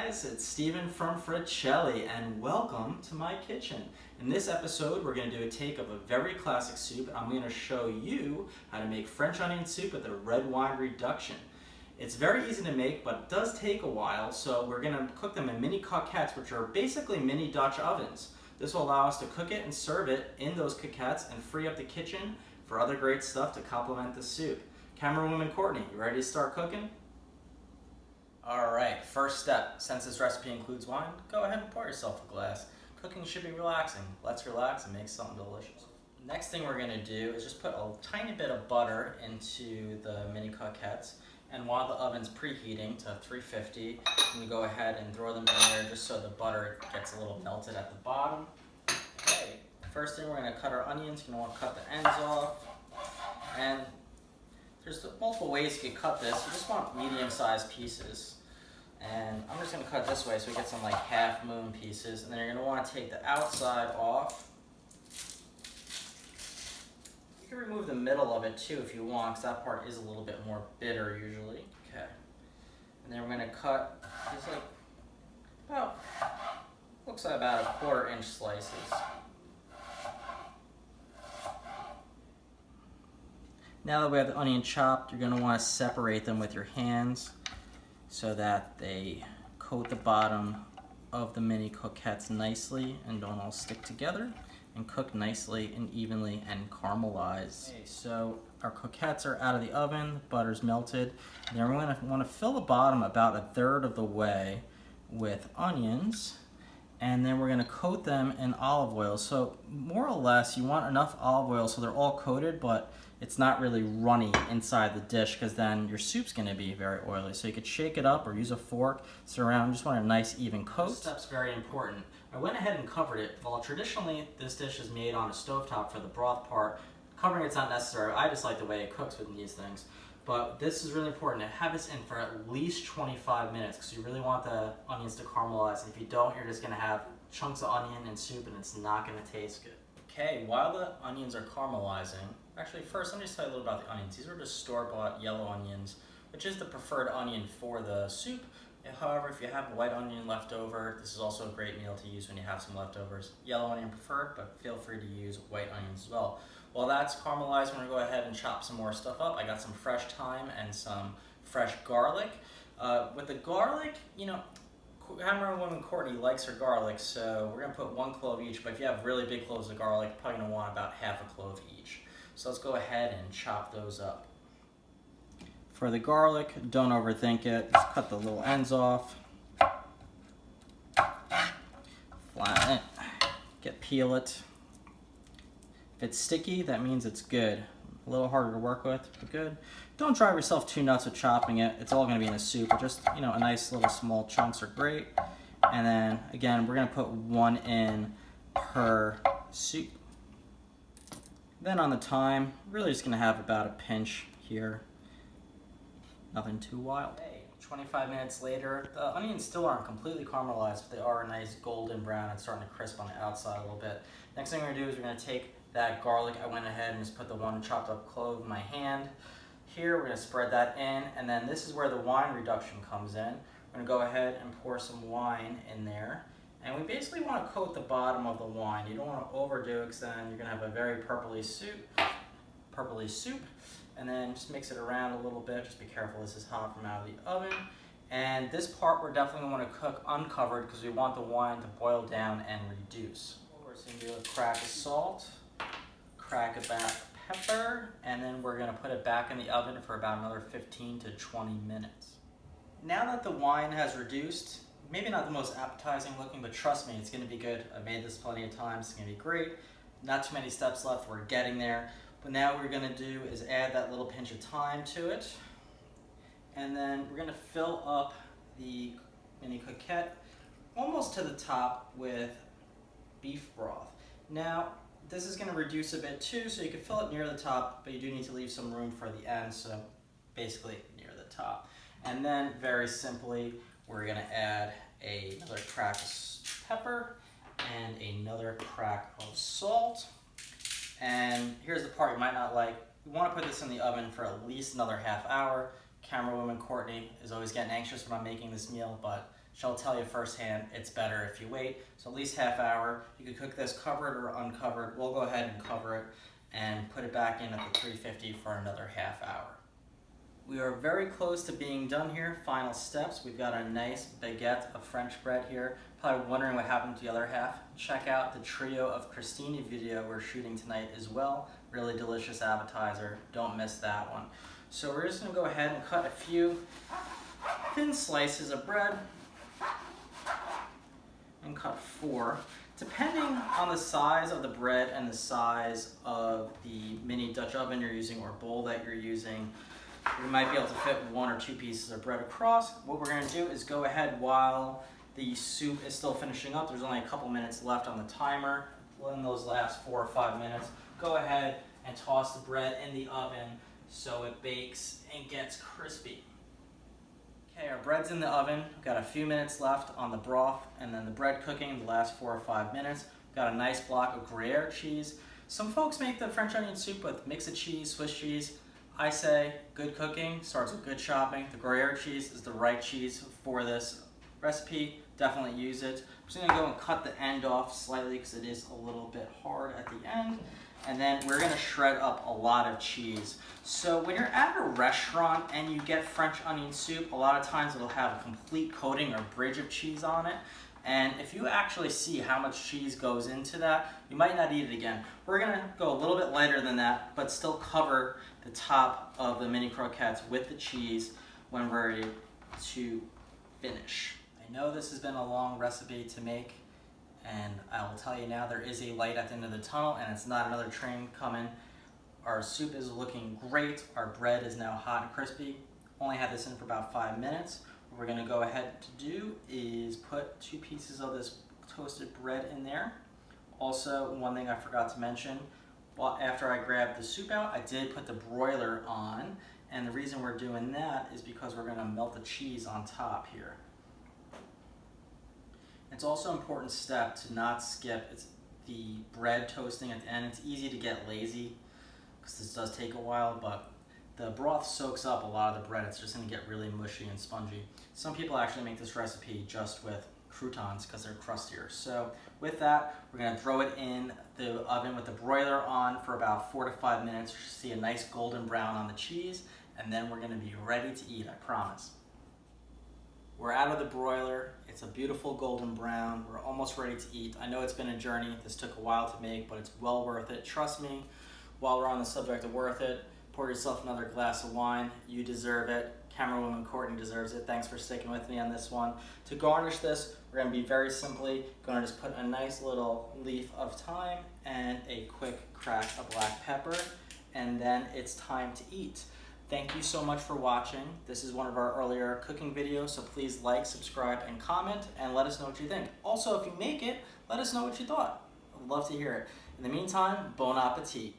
guys, it's Steven from Frachelli and welcome to my kitchen. In this episode we're going to do a take of a very classic soup. I'm going to show you how to make French onion soup with a red wine reduction. It's very easy to make, but it does take a while, so we're going to cook them in mini croquettes, which are basically mini Dutch ovens. This will allow us to cook it and serve it in those croquettes and free up the kitchen for other great stuff to complement the soup. Camerawoman Courtney, you ready to start cooking? Alright, first step, since this recipe includes wine, go ahead and pour yourself a glass. Cooking should be relaxing. Let's relax and make something delicious. Next thing we're going to do is just put a tiny bit of butter into the mini croquettes, and while the oven's preheating to 350, I'm going to go ahead and throw them in there just so the butter gets a little melted at the bottom. Okay, first thing we're going to cut our onions. You're going to want to cut the ends off, and there's multiple ways you can cut this. You just want medium-sized pieces. And I'm just going to cut this way so we get some like half moon pieces. And then you're going to want to take the outside off. You can remove the middle of it too if you want, because that part is a little bit more bitter usually. Okay. And then we're going to cut just like looks like about 1/4 inch slices. Now that we have the onion chopped, you're going to want to separate them with your hands so that they coat the bottom of the mini croquettes nicely and don't all stick together, and cook nicely and evenly and caramelize. Okay, so our croquettes are out of the oven, butter's melted, and then we're going to want to fill the bottom about 1/3 of the way with onions, and then we're going to coat them in olive oil. So more or less you want enough olive oil so they're all coated, but it's not really runny inside the dish, because then your soup's going to be very oily. So you could shake it up or use a fork, stir around. Just want a nice even coat. This step's very important. I went ahead and covered it. While traditionally this dish is made on a stovetop for the broth part, covering it's not necessary. I just like the way it cooks with these things. But this is really important to have this in for at least 25 minutes, because you really want the onions to caramelize. And if you don't, you're just going to have chunks of onion and soup, and it's not going to taste good. Okay, while the onions are caramelizing, actually first let me just tell you a little about the onions. These are just store-bought yellow onions, which is the preferred onion for the soup. However, if you have white onion left over, this is also a great meal to use when you have some leftovers. Yellow onion preferred, but feel free to use white onions as well. While that's caramelized, we're going to go ahead and chop some more stuff up. I got some fresh thyme and some fresh garlic. With the garlic, Camerawoman Courtney likes her garlic, so we're going to put 1 clove each, but if you have really big cloves of garlic, you're probably going to want about ½ a clove each. So let's go ahead and chop those up. For the garlic, don't overthink it. Just cut the little ends off. Flatten it. Peel it. If it's sticky, that means it's good. A little harder to work with, but good. Don't drive yourself too nuts with chopping it. It's all going to be in a soup, but just, a nice little small chunks are great. And then, again, we're going to put 1 in per soup. Then on the thyme, really just going to have about a pinch here. Nothing too wild. Hey, 25 minutes later, the onions still aren't completely caramelized, but they are a nice golden brown and starting to crisp on the outside a little bit. Next thing we're going to do is we're going to take that garlic. I went ahead and just put the 1 chopped up clove in my hand. Here we're going to spread that in, and then this is where the wine reduction comes in. We're going to go ahead and pour some wine in there, and we basically want to coat the bottom of the wine. You don't want to overdo it, because then you're going to have a very purpley soup. And then just mix it around a little bit. Just be careful, this is hot from out of the oven. And this part we're definitely going to want to cook uncovered, because we want the wine to boil down and reduce. We're just going to do a crack of salt, crack of black pepper, and then we're going to put it back in the oven for about another 15 to 20 minutes. Now that the wine has reduced, maybe not the most appetizing looking, but trust me, it's going to be good. I've made this plenty of times. It's going to be great. Not too many steps left. We're getting there. But now what we're going to do is add that little pinch of thyme to it. And then we're going to fill up the mini croquette almost to the top with beef broth. Now, this is going to reduce a bit too, so you can fill it near the top, but you do need to leave some room for the end, so basically near the top. And then, very simply, we're going to add another crack of pepper and another crack of salt. And here's the part you might not like. We want to put this in the oven for at least another ½ hour. Camerawoman Courtney is always getting anxious when I'm making this meal, but she'll tell you firsthand it's better if you wait. So at least half hour. You could cook this covered or uncovered. We'll go ahead and cover it and put it back in at the 350 for another half hour. We are very close to being done here. Final steps. We've got a nice baguette of French bread here. Probably wondering what happened to the other half. Check out the Trio of Crostini video we're shooting tonight as well. Really delicious appetizer. Don't miss that one. So we're just going to go ahead and cut a few thin slices of bread and cut 4. Depending on the size of the bread and the size of the mini Dutch oven you're using or bowl that you're using, you might be able to fit 1 or 2 pieces of bread across. What we're going to do is go ahead while the soup is still finishing up. There's only a couple minutes left on the timer. In those last 4 or 5 minutes, go ahead and toss the bread in the oven so it bakes and gets crispy. Okay, our bread's in the oven. We've got a few minutes left on the broth and then the bread cooking the last 4 or 5 minutes. We've got a nice block of gruyere cheese. Some folks make the French onion soup with mix of cheese, Swiss cheese. I say good cooking starts with good shopping. The gruyere cheese is the right cheese for this recipe. Definitely use it. I'm just gonna go and cut the end off slightly because it is a little bit hard at the end. And then we're gonna shred up a lot of cheese. So when you're at a restaurant and you get French onion soup, a lot of times it'll have a complete coating or bridge of cheese on it. And if you actually see how much cheese goes into that, you might not eat it again. We're gonna go a little bit lighter than that, but still cover the top of the mini croquettes with the cheese when we're ready to finish. I know this has been a long recipe to make, and I will tell you now, there is a light at the end of the tunnel and it's not another train coming. Our soup is looking great. Our bread is now hot and crispy. Only had this in for about 5 minutes. What we're gonna go ahead to do is put 2 pieces of this toasted bread in there. Also, one thing I forgot to mention, well, after I grabbed the soup out, I did put the broiler on, and the reason we're doing that is because we're gonna melt the cheese on top here. It's also an important step to not skip the bread toasting at the end. It's easy to get lazy because this does take a while, but the broth soaks up a lot of the bread. It's just gonna get really mushy and spongy. Some people actually make this recipe just with croutons because they're crustier. So with that, we're gonna throw it in the oven with the broiler on for about 4 to 5 minutes. You should see a nice golden brown on the cheese, and then we're gonna be ready to eat, I promise. We're out of the broiler. It's a beautiful golden brown. We're almost ready to eat. I know it's been a journey. This took a while to make, but it's well worth it. Trust me, while we're on the subject of worth it, pour yourself another glass of wine. You deserve it. Camerawoman Courtney deserves it. Thanks for sticking with me on this one. To garnish this, we're gonna be very simply gonna just put a nice little leaf of thyme and a quick crack of black pepper, and then it's time to eat. Thank you so much for watching. This is one of our earlier cooking videos, so please like, subscribe, and comment, and let us know what you think. Also, if you make it, let us know what you thought. I'd love to hear it. In the meantime, bon appetit.